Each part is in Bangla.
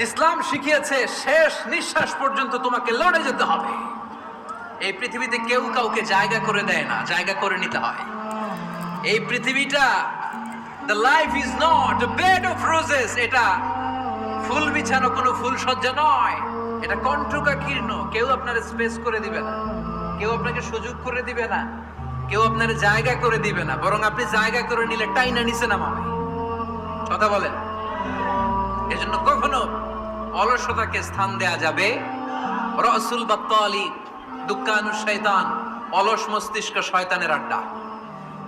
ইসলাম শিখিয়েছে শেষ নিঃশ্বাস পর্যন্ত তোমাকে লড়ে যেতে হবে। এই পৃথিবীতে কেউ কাউকে জায়গা করে দেয় না, জায়গা করে নিতে হয়। এই পৃথিবীটা, the life is not a bed of roses, এটা ফুল বিছানো কোনো ফুল সজ্জা নয়, এটা কণ্টকাকীর্ণ। কেউ আপনার স্পেস করে দিবে না, কেউ আপনাকে সুযোগ করে দিবে না, কেউ আপনার জায়গা করে দিবে না, বরং আপনি জায়গা করে নিলে টাইনা নিচে নামাবে। কথা বলেন। এজন্য কখনো অলসতাকে স্থান দেয়া যাবে। রাসূল বাত্তালি দুক্কানুশ শয়তান, অলস মস্তিষ্ক শয়তানের আড্ডা।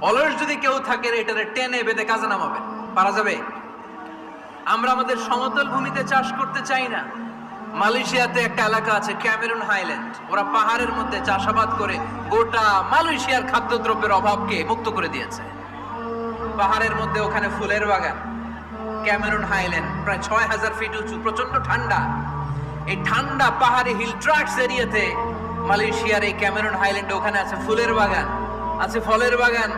অলস যদি কেউ থাকে এটারে টেনে বেঁধে কাজে নামাবে, পারা যাবে? আমরা আমাদের সমতল ভূমিতে চাষ করতে চাই না। মালয়েশিয়াতে একটা এলাকা আছে ক্যামেরুন হাইল্যান্ড, ওরা পাহাড়ের মধ্যে চাষাবাদ করে গোটা মালয়েশিয়ার খাদ্যদ্রব্যের অভাবকে মুক্ত করে দিয়েছে। পাহাড়ের মধ্যে ওখানে ফুলের বাগান, ক্যামেরুন হাইল্যান্ড প্রায় ৬,০০০ ফিট উঁচু, প্রচন্ড ঠান্ডা। এই ঠান্ডা পাহাড়ি হিল ট্রাক্টস এরিয়াতে মালয়েশিয়ার এই ক্যামেরুন হাইল্যান্ডে ওখানে আছে ফুলের বাগান, আছে ফলের বাগান,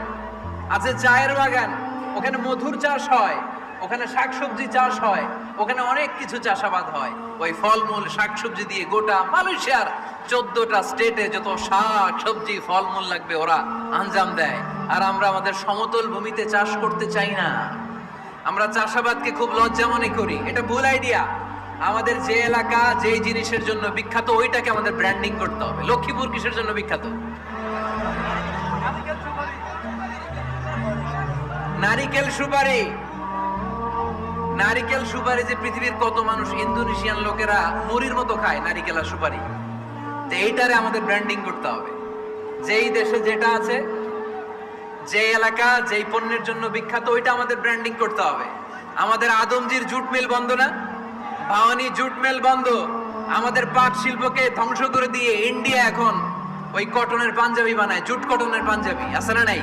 আছে চায়ের বাগান, ওখানে মধুর চাষ হয়, ওখানে শাকসবজি চাষ হয়, ওখানে অনেক কিছু চাষাবাদ হয়। ওই ফলমূল শাকসবজি দিয়ে গোটা মালয়েশিয়ার 14টা স্টেটে যত শাক সবজি ফলমূল লাগবে ওরা আঞ্জাম দেয়। আর আমরা আমাদের সমতল ভূমিতে চাষ করতে চাই না। আমরা চাষাবাদকে খুব লজ্জা মনে করি, এটা ভুল আইডিয়া। আমাদের যে এলাকা যেই জিনিসের জন্য বিখ্যাত ওইটাকে আমাদের ব্র্যান্ডিং করতে হবে। লক্ষ্মীপুর কিসের জন্য বিখ্যাত? নারিকেল সুপারি। নারিকেল সুপারি যে পৃথিবীর কত মানুষ, ইন্দোনেশিয়ান লোকেরা মুড়ির মতো খায় নারিকেল আর সুপারি। তো এইটারে আমাদের ব্র্যান্ডিং করতে হবে। যেই দেশে যেটা আছে, যে এলাকা যেই পণ্যের জন্য বিখ্যাত ওইটা আমাদের ব্র্যান্ডিং করতে হবে। আমাদের আদমজির জুট মিল বন্ধ না? ভাওয়ানি জুট মিল বন্ধ। আমাদের পাট শিল্পকে ধ্বংস করে দিয়ে ইন্ডিয়া এখন ওই কটনের পাঞ্জাবি বানায়, জুট কটনের পাঞ্জাবি। আছে না নাই?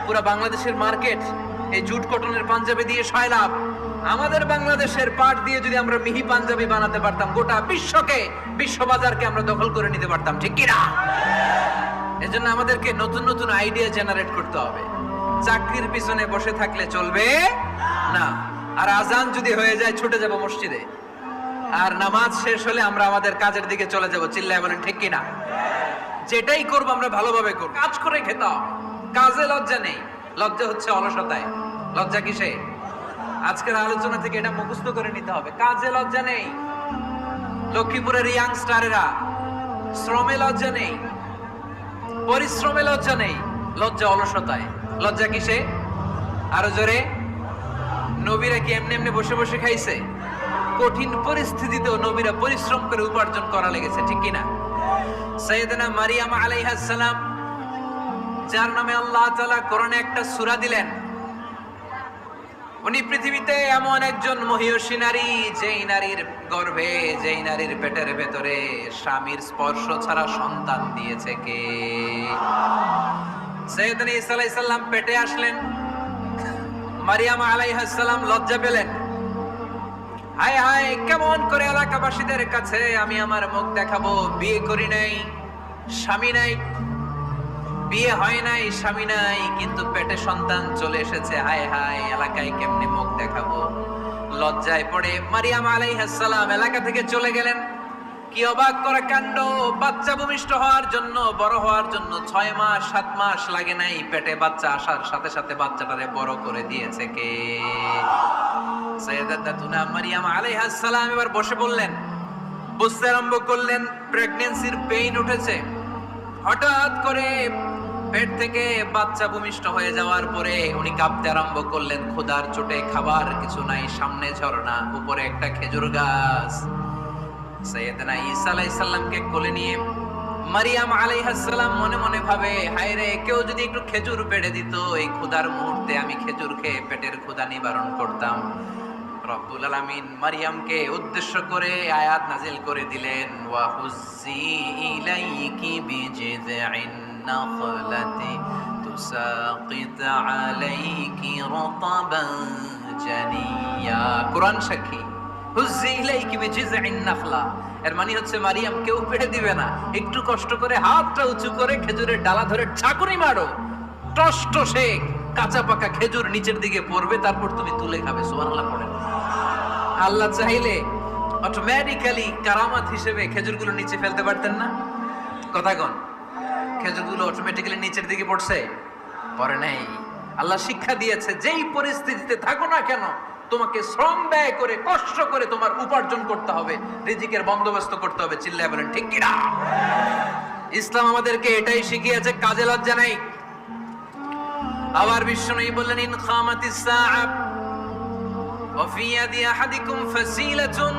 পুরা বাংলাদেশের মার্কেট এই জুট কটনের পাঞ্জাবি দিয়ে সয়লাভ। আমাদের বাংলাদেশের পাট দিয়ে যদি আমরা মিহি পাঞ্জাবি বানাতে পারতাম, গোটা বিশ্ববাজারকে আমরা দখল করে নিতে পারতাম, ঠিক কিনা? এজন্য আমাদেরকে নতুন নতুন আইডিয়া জেনারেট করতে হবে। চাকরির পিছনে বসে থাকলে চলবে না। আর আজান যদি হয়ে যায় ছুটে যাব মসজিদে, আর নামাজ শেষ হলে আমরা আমাদের কাজের দিকে চলে যাব। চিল্লায় বলেন ঠিক কিনা? যেটাই করবো আমরা ভালোভাবে করব, কাজ করে খেতে হবে। কাজে লজ্জা নেই, লজ্জা হচ্ছে অলসতায়। লজ্জা কিসে? আজকের আলোচনা থেকে এটা মুখস্থ করে নিতে হবে। কাজে লজ্জা নেই। লক্ষ্মীপুরের ইয়াংস্টারেরা শ্রমে লজ্জা নেই, পরিশ্রমে লজ্জা নেই, লজ্জা অলসতায়। লজ্জা কিসে? আরো জোরে। নবীরা কি এমনি এমনি বসে বসে খাইছে? কঠিন পরিস্থিতিতেও নবীরা পরিশ্রম করে উপার্জন করা লেগেছে, ঠিক কিনা? সাইয়েদনা মারিয়াম আলাইহিস সালাম, যার নামে আল্লাহ তাআলা কোরআনে একটা সূরা দিলেন, উনি পৃথিবীতে এমন একজন মহিয়সী নারী, যেই নারীর গর্ভে, যেই নারীর পেটের ভেতরে স্বামীর স্পর্শ ছাড়া সন্তান দিয়েছে কে? সাইয়েদনা ঈসা আলাইহিস সালাম পেটে আসলেন। মারিয়াম আলাইহিস সালাম লজ্জা পেলেন। হায় হায়, কেমন করে এলাকাবাসীদের কাছে আমি আমার মুখ দেখাবো? বিয়ে করি নাই, স্বামী নাই, বিয়ে হয় নাই, স্বামী নাই, কিন্তু পেটে সন্তান চলে এসেছে। হায় হায়, এলাকায় কেমনে মুখ দেখাবো? লজ্জায় পড়ে মারিয়াম আলাইহিস সালাম এলাকা থেকে চলে গেলেন। কি অবাক করা কাণ্ড! বাচ্চা ভূমিষ্ঠ হওয়ার জন্য, বড় হওয়ার জন্য 6 মাস 7 মাস লাগে নাই, পেটে বাচ্চা আসার সাথে সাথে বাচ্চাটারে বড় করে দিয়েছে কে? সাইয়েদাতুনা মারিয়াম আলাইহিস সালাম এবার বসে বললেন, বুঝতে আরম্ভ করলেন প্রেগন্যান্সির পেইন উঠেছে। হঠাৎ করে পেট থেকে বাচ্চা ভূমিষ্ঠ হয়ে যাওয়ার পরে উনি কাঁপতে আরম্ভ করলেন। ক্ষুধার চোটে খাবার কিছু নাই, সামনে ঝর্ণা, উপরে একটা খেজুর গাছ। সাইয়েদনা ঈসা আলাইহিস সালামকে কোলে নিয়ে মারিয়াম আলাইহিস সালাম মনে মনে ভাবে, হায় রে, কেউ যদি একটু খেজুর পেড়ে দিত, এই ক্ষুধার মুহূর্তে আমি খেজুর খেয়ে পেটের ক্ষুধা নিবারণ করতাম। রব্বুল আলামিন মারিয়ামকে উদ্দেশ্য করে আয়াত নাজিল করে দিলেন, ওয়া হুজ্জি ইলাইকি বিজিযইন নাখলাতি তুসাকিত আলাইকি রাতাবান জানিয়া। কোরআন সাক্ষী। হুজ্জি ইলাইকি বিজিযইন নাখলা এর মানে হচ্ছে মারিয়াম কেউ পেড়ে দিবে না, একটু কষ্ট করে হাতটা উঁচু করে খেজুরের ডালা ধরে ঝাঁকুনি মারো, টসটসে কাঁচা পাকা খেজুর নিচের দিকে পড়বে, তারপর তুমি তুলে খাবে। সুবহানাল্লাহ পড়েন। আল্লাহ চাইলে অটোমেটিক্যালি কারামাত হিসেবে খেজুরগুলো নিচে ফেলতে পারতেন না? কথা কোন? খেজুরগুলো অটোমেটিক্যালি নিচের দিকে পড়ছে? পড়ে নাই। আল্লাহ শিক্ষা দিয়েছে, যেই পরিস্থিতিতে থাকো না কেন তোমাকে শ্রম ব্যয় করে কষ্ট করে তোমার উপার্জন করতে হবে, রিজিকের বন্দোবস্ত করতে হবে। চিল্লায় বলেন ঠিক কিনা? ইসলাম আমাদেরকে এটাই শিখিয়েছে, কাজে লজ্জা নাই। আবার বিশ্বনবী বললেন, ইন খামাতিস সাআ ওয়া ফি ইয়াদি আহাদিকুম ফাসিলাতুন,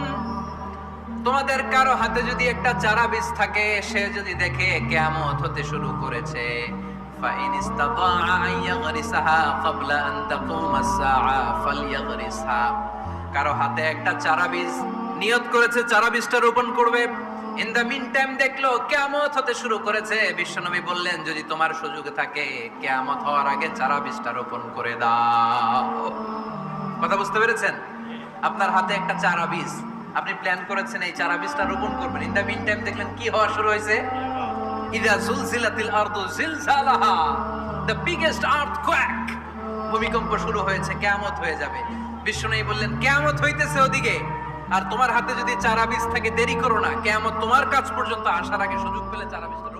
তোমাদের কারো হাতে যদি একটা চারা বীজ থাকে, সে যদি দেখে কিয়ামত হতে শুরু করেছে, ফাইন ইসতাতাআ আন ইয়াগরিসাহা ক্বাবলা আন তাকুমা আস-সাআ ফালইয়াগরিসহা। কারো হাতে একটা চারা বীজ নিয়ত করেছে, চারা বীজটা রোপণ করবে। ইন দ্য মিন টাইম দেখলো কিয়ামত হতে শুরু করেছে, বিশ্বনবী বললেন, যদি তোমার সুযোগ থাকে কিয়ামত হওয়ার আগে চারা বীজটা রোপণ করে দাও। কথা বুঝতে পেরেছেন? আপনার হাতে একটা চারা বীজ, আপনি প্ল্যান করেছেন এই চারা বীজটা রোপণ করবেন। ইন দ্য মিন টাইম দেখলেন কি হওয়া শুরু হয়েছে? ইযা জুলজিলাতিল আরদু জিলজালাহা, দ্য বিগেস্ট আর্থকোয়েক, ভূমিকম্প শুরু হয়েছে, কিয়ামত হয়ে যাবে। বিশ্বনবী বললেন, কিয়ামত হইতেছে ওদিকে, আর তোমার হাতে যদি চারা বীজ থাকে দেরি করো না, কিয়ামত তোমার কাছ পর্যন্ত আসার আগে সুযোগ পেলে চারা বীজটা